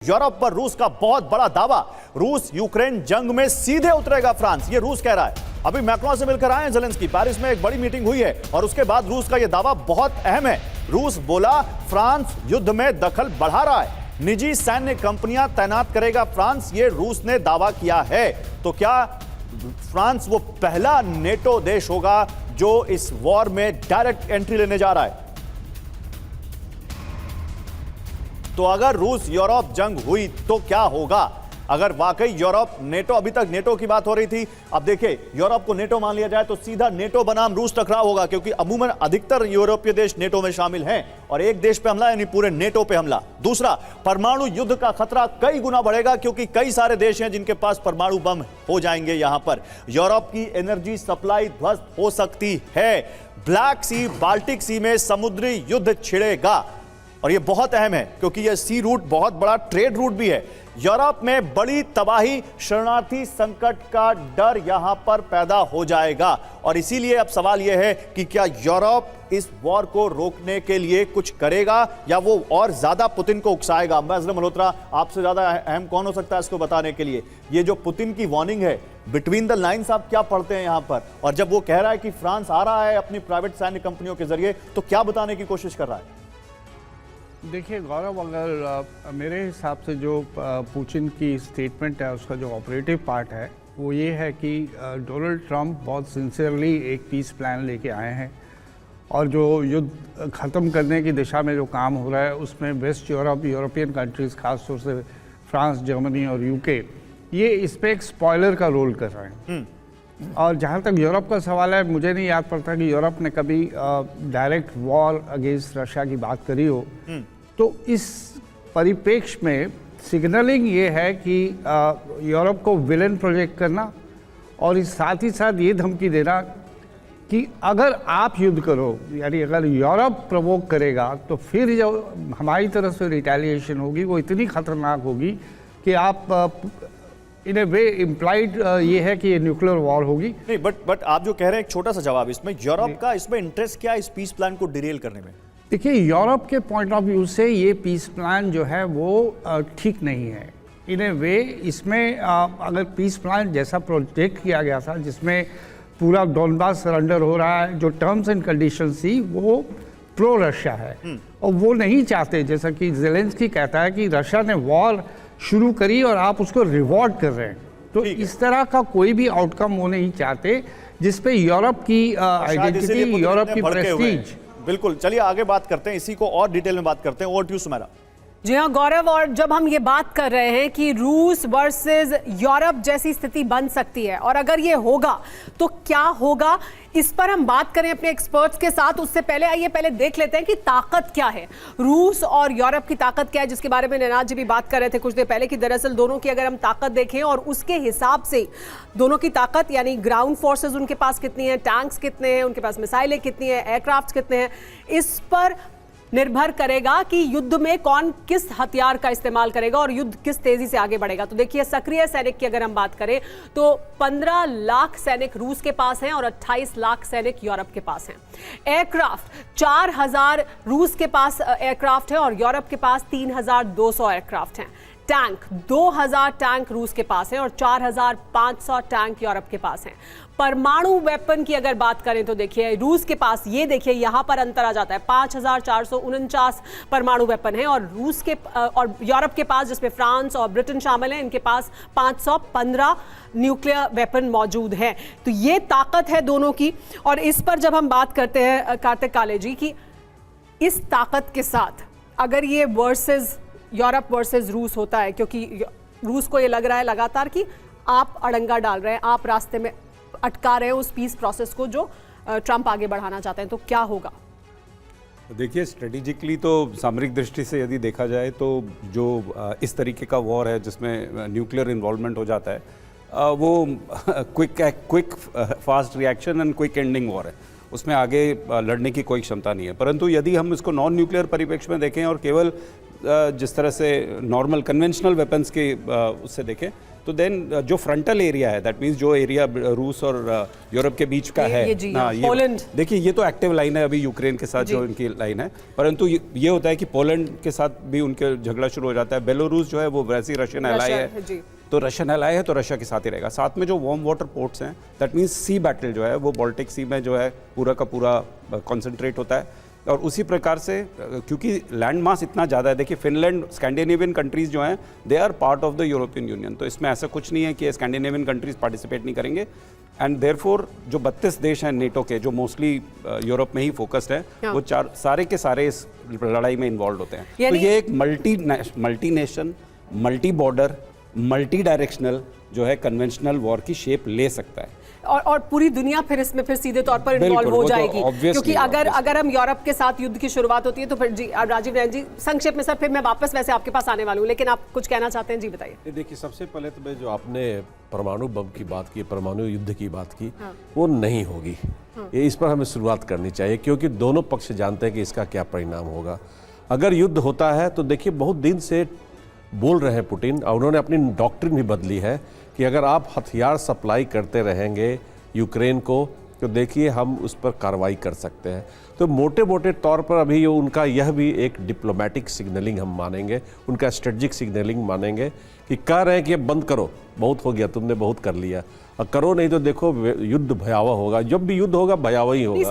Europe पर रूस का बहुत बड़ा दावा। रूस यूक्रेन जंग में सीधे उतरेगा फ्रांस, ये रूस कह रहा है। अभी मैक्रोन से मिलकर आए हैं ज़ेलेंस्की, पेरिस में एक बड़ी मीटिंग हुई है और उसके बाद रूस का यह दावा बहुत अहम है। रूस बोला फ्रांस युद्ध में दखल बढ़ा रहा है, निजी सैन्य कंपनियां तैनात करेगा फ्रांस, ये रूस ने दावा किया है। तो क्या फ्रांस वो पहला नेटो देश होगा जो इस वॉर में डायरेक्ट एंट्री लेने जा रहा है? तो अगर रूस यूरोप जंग हुई तो क्या होगा? अगर वाकई यूरोप नेटो, अभी तक नेटो की बात हो रही थी, अब देखिए यूरोप को नेटो मान लिया जाए तो सीधा नेटो बनाम रूस टकराव होगा, क्योंकि अमूमन अधिकतर यूरोपीय देश नेटो में शामिल हैं और एक देश पे हमला यानी पूरे नेटो पे हमला। दूसरा, परमाणु युद्ध का खतरा कई गुना बढ़ेगा, क्योंकि कई सारे देश हैं जिनके पास परमाणु बम हो जाएंगे। यहां पर यूरोप की एनर्जी सप्लाई ध्वस्त हो सकती है। ब्लैक सी, बाल्टिक सी में समुद्री युद्ध छिड़ेगा और यह बहुत अहम है क्योंकि यह सी रूट बहुत बड़ा ट्रेड रूट भी है। यूरोप में बड़ी तबाही, शरणार्थी संकट का डर यहां पर पैदा हो जाएगा और इसीलिए अब सवाल यह है कि क्या यूरोप इस वॉर को रोकने के लिए कुछ करेगा या वो और ज्यादा पुतिन को उकसाएगा? अम्बेसडर मल्होत्रा, आपसे ज्यादा अहम कौन हो सकता है इसको बताने के लिए? ये जो पुतिन की वार्निंग है, बिटवीन द लाइन्स आप क्या पढ़ते हैं यहां पर? और जब वो कह रहा है कि फ्रांस आ रहा है अपनी प्राइवेट सैन्य कंपनियों के जरिए, तो क्या बताने की कोशिश कर रहा है? देखिए गौरव, अगर मेरे हिसाब से जो पुतिन की स्टेटमेंट है उसका जो ऑपरेटिव पार्ट है वो ये है कि डोनाल्ड ट्रंप बहुत सिंसियरली एक पीस प्लान लेके आए हैं और जो युद्ध ख़त्म करने की दिशा में जो काम हो रहा है उसमें वेस्ट यूरोपियन कंट्रीज़, खास तौर से फ्रांस, जर्मनी और यूके, ये इस पर एक स्पॉयलर का रोल कर रहे हैं। और जहाँ तक यूरोप का सवाल है, मुझे नहीं याद पड़ता कि यूरोप ने कभी डायरेक्ट वॉर अगेंस्ट रशिया की बात करी हो। तो इस परिप्रेक्ष्य में सिग्नलिंग ये है कि यूरोप को विलेन प्रोजेक्ट करना और इस साथ ही साथ ये धमकी देना कि अगर आप युद्ध करो, यानी अगर यूरोप प्रवोक करेगा तो फिर जो हमारी तरफ से रिटेलिएशन होगी वो इतनी खतरनाक होगी कि आप इन ए वे इम्प्लाइड ये है कि ये न्यूक्लियर वॉर होगी। नहीं, बट आप जो कह रहे हैं, एक छोटा सा जवाब इसमें, यूरोप का इसमें इंटरेस्ट क्या है इस पीस प्लान को डिरेल करने में? देखिए, यूरोप के पॉइंट ऑफ व्यू से ये पीस प्लान जो है वो ठीक नहीं है। इन ए वे इसमें अगर पीस प्लान जैसा प्रोजेक्ट किया गया था जिसमें पूरा डोनबास सरेंडर हो रहा है, जो टर्म्स एंड कंडीशन थी वो प्रो रशिया है और वो नहीं चाहते, जैसा कि ज़ेलेंस्की कहता है कि रशिया ने वॉर शुरू करी और आप उसको रिवॉर्ड कर रहे हैं। तो इस तरह का कोई भी आउटकम वो नहीं चाहते जिसपे यूरोप की आइडेंटिटी, यूरोप की प्रेस्टीज। बिल्कुल, चलिए आगे बात करते हैं, इसी को और डिटेल में बात करते हैं। Over to you Sumera. जी हाँ गौरव, और जब हम ये बात कर रहे हैं कि रूस वर्सेस यूरोप जैसी स्थिति बन सकती है और अगर ये होगा तो क्या होगा, इस पर हम बात करें अपने एक्सपर्ट्स के साथ। उससे पहले आइए पहले देख लेते हैं कि ताकत क्या है, रूस और यूरोप की ताकत क्या है, जिसके बारे में नैनाज जी भी बात कर रहे थे कुछ देर पहले कि दरअसल दोनों की अगर हम ताकत देखें और उसके हिसाब से दोनों की ताकत, यानी ग्राउंड फोर्सेज उनके पास कितनी है, टैंक्स कितने हैं, उनके पास मिसाइलें कितनी है, एयरक्राफ्ट कितने हैं, इस पर निर्भर करेगा कि युद्ध में कौन किस हथियार का इस्तेमाल करेगा और युद्ध किस तेजी से आगे बढ़ेगा। तो देखिए, सक्रिय सैनिक की अगर हम बात करें तो 15 लाख सैनिक रूस के पास हैं और 28 लाख सैनिक यूरोप के पास हैं। एयरक्राफ्ट 4000 रूस के पास एयरक्राफ्ट है और यूरोप के पास 3200 एयरक्राफ्ट हैं। टैंक 2000 टैंक रूस के पास हैं और 4500 टैंक यूरोप के पास हैं। परमाणु वेपन की अगर बात करें तो देखिए, रूस के पास, ये देखिए यहां पर अंतर आ जाता है, 5449 परमाणु वेपन है और रूस के और यूरोप के पास, जिसमें फ्रांस और ब्रिटेन शामिल हैं, इनके पास 515 न्यूक्लियर वेपन मौजूद हैं। तो ये ताकत है दोनों की। और इस पर जब हम बात करते हैं कार्तिक काले जी की, इस ताकत के साथ अगर ये वर्सेस यूरोप वर्सेस रूस होता है, क्योंकि रूस को ये लग रहा है लगातार कि आप अड़ंगा डाल रहे हैं, आप रास्ते में अटका रहे हैं उस पीस प्रोसेस को जो ट्रंप आगे बढ़ाना चाहते हैं, तो क्या होगा? देखिए, स्ट्रेटेजिकली तो सामरिक दृष्टि से यदि देखा जाए तो जो इस तरीके का वॉर है जिसमें न्यूक्लियर इन्वॉल्वमेंट हो जाता है, वो quick fast reaction and quick ending war है, उसमें आगे लड़ने की कोई क्षमता नहीं है। परंतु यदि हम इसको नॉन न्यूक्लियर परिप्रेक्ष्य में देखें और केवल जिस तरह से नॉर्मल कन्वेंशनल वेपन्स के उससे देखें तो देन जो फ्रंटल एरिया है, दैट मीन्स जो एरिया रूस और यूरोप के बीच का है, ये जी, हाँ, ये पोलैंड। देखिए ये तो एक्टिव लाइन है अभी यूक्रेन के साथ जो इनकी लाइन है, परंतु ये होता है कि पोलैंड के साथ भी उनके झगड़ा शुरू हो जाता है। बेलारूस जो है वो वैसे ही रशियन एलाई है, जी। तो रशियन एलाई है तो रशिया के साथ ही रहेगा। साथ में जो वार्म वाटर पोर्ट्स हैं, दैट मीन्स सी बैटल जो है वो बाल्टिक सी में जो है पूरा का पूरा कॉन्सेंट्रेट होता है। और उसी प्रकार से क्योंकि लैंड मास इतना ज़्यादा है, देखिए फिनलैंड, स्कैंडिनेवियन कंट्रीज़ जो हैं they are part of the European Union, तो इसमें ऐसा कुछ नहीं है कि स्कैंडिनेवियन कंट्रीज़ पार्टिसिपेट नहीं करेंगे। एंड देयरफॉर जो 32 देश हैं नेटो के, जो मोस्टली यूरोप में ही फोकस्ड है, वो सारे के सारे इस लड़ाई में इन्वॉल्व होते हैं। तो ये एक multi nation, multi border, multi directional जो है कन्वेंशनल वॉर की शेप ले सकता है। और पूरी दुनिया फिर इसमें फिर सीधे तौर पर इन्वॉल्व हो जाएगी, क्योंकि अगर हम यूरोप के साथ युद्ध की शुरुआत होती है तो फिर जी राजीव नयन जी संक्षेप में, सर फिर मैं वापस वैसे आपके पास आने वाला हूँ, लेकिन आप कुछ कहना चाहते हैं, जी बताइए। देखिए सबसे पहले तो मैं जो आपने परमाणु बम की बात की, परमाणु युद्ध की बात की, वो नहीं होगी। ये इस पर हमें शुरुआत करनी चाहिए, क्योंकि दोनों पक्ष जानते हैं कि इसका क्या परिणाम होगा। अगर युद्ध होता है तो देखिए बहुत दिन से बोल रहे हैं पुतिन, और उन्होंने अपनी डॉक्ट्रिन भी बदली है कि अगर आप हथियार सप्लाई करते रहेंगे यूक्रेन को तो देखिए हम उस पर कार्रवाई कर सकते हैं। तो मोटे मोटे तौर पर अभी उनका यह भी एक डिप्लोमेटिक सिग्नलिंग हम मानेंगे, उनका स्ट्रेटजिक सिग्नलिंग मानेंगे कि कह रहे हैं कि बंद करो, बहुत हो गया, तुमने बहुत कर लिया, और करो नहीं तो देखो युद्ध भयावह होगा। जब भी युद्ध होगा भयावह ही होगा।